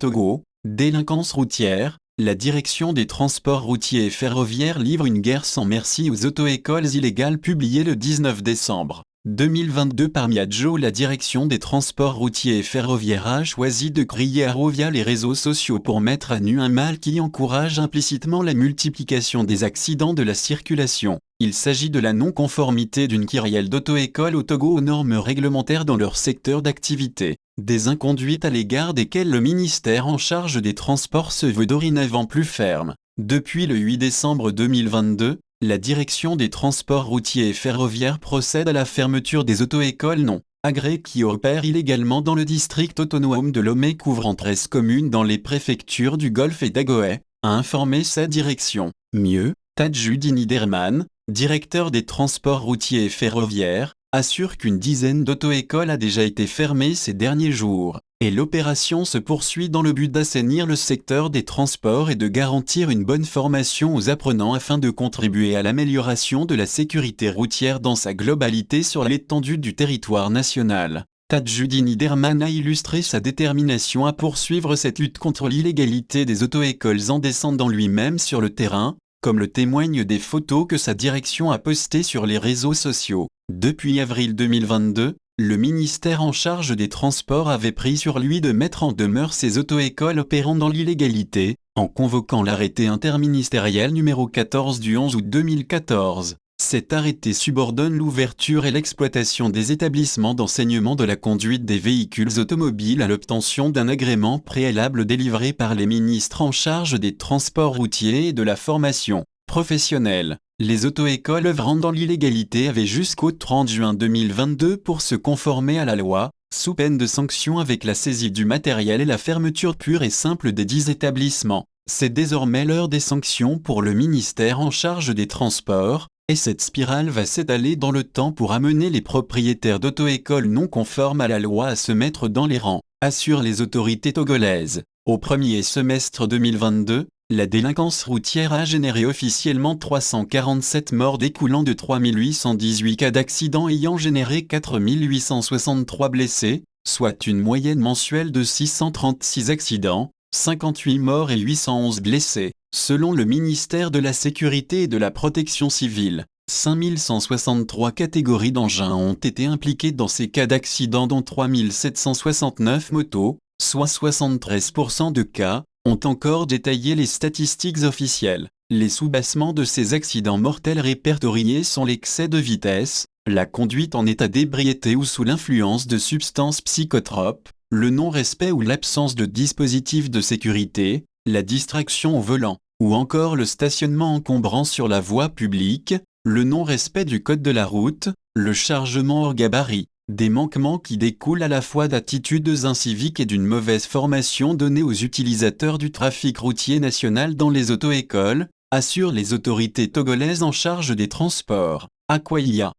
Togo, délinquance routière, la direction des transports routiers et ferroviaires livre une guerre sans merci aux auto-écoles illégales publié le 19 décembre 2022 par Miadjo. La direction des transports routiers et ferroviaires a choisi de crier à haut via les réseaux sociaux pour mettre à nu un mal qui encourage implicitement la multiplication des accidents de la circulation. Il s'agit de la non-conformité d'une kyrielle d'auto-écoles au Togo aux normes réglementaires dans leur secteur d'activité, des inconduites à l'égard desquelles le ministère en charge des Transports se veut dorénavant plus ferme. Depuis le 8 décembre 2022, la direction des transports routiers et ferroviaires procède à la fermeture des auto-écoles non agréées qui opèrent illégalement dans le district autonome de Lomé couvrant 13 communes dans les préfectures du Golfe et d'Agoé, a informé sa direction. Mieux, Tadjudin Iderman, directeur des transports routiers et ferroviaires, assure qu'une dizaine d'auto-écoles a déjà été fermée ces derniers jours, et l'opération se poursuit dans le but d'assainir le secteur des transports et de garantir une bonne formation aux apprenants afin de contribuer à l'amélioration de la sécurité routière dans sa globalité sur l'étendue du territoire national. Tadjudin Iderman a illustré sa détermination à poursuivre cette lutte contre l'illégalité des auto-écoles en descendant lui-même sur le terrain, comme le témoignent des photos que sa direction a postées sur les réseaux sociaux. Depuis avril 2022, le ministère en charge des Transports avait pris sur lui de mettre en demeure ces auto-écoles opérant dans l'illégalité, en convoquant l'arrêté interministériel numéro 14 du 11 août 2014. Cet arrêté subordonne l'ouverture et l'exploitation des établissements d'enseignement de la conduite des véhicules automobiles à l'obtention d'un agrément préalable délivré par les ministres en charge des transports routiers et de la formation professionnelle. Les auto-écoles œuvrant dans l'illégalité avaient jusqu'au 30 juin 2022 pour se conformer à la loi, sous peine de sanctions avec la saisie du matériel et la fermeture pure et simple des 10 établissements. C'est désormais l'heure des sanctions pour le ministère en charge des transports, et cette spirale va s'étaler dans le temps pour amener les propriétaires d'auto-écoles non conformes à la loi à se mettre dans les rangs, assurent les autorités togolaises. Au premier semestre 2022, la délinquance routière a généré officiellement 347 morts découlant de 3818 cas d'accidents ayant généré 4863 blessés, soit une moyenne mensuelle de 636 accidents, 58 morts et 811 blessés. Selon le ministère de la Sécurité et de la Protection civile, 5163 catégories d'engins ont été impliquées dans ces cas d'accidents dont 3769 motos, soit 73% de cas, ont encore détaillé les statistiques officielles. Les soubassements de ces accidents mortels répertoriés sont l'excès de vitesse, la conduite en état d'ébriété ou sous l'influence de substances psychotropes, le non-respect ou l'absence de dispositifs de sécurité, la distraction au volant, ou encore le stationnement encombrant sur la voie publique, le non-respect du code de la route, le chargement hors gabarit, des manquements qui découlent à la fois d'attitudes inciviques et d'une mauvaise formation donnée aux utilisateurs du trafic routier national dans les auto-écoles, assurent les autorités togolaises en charge des transports. Aqualia.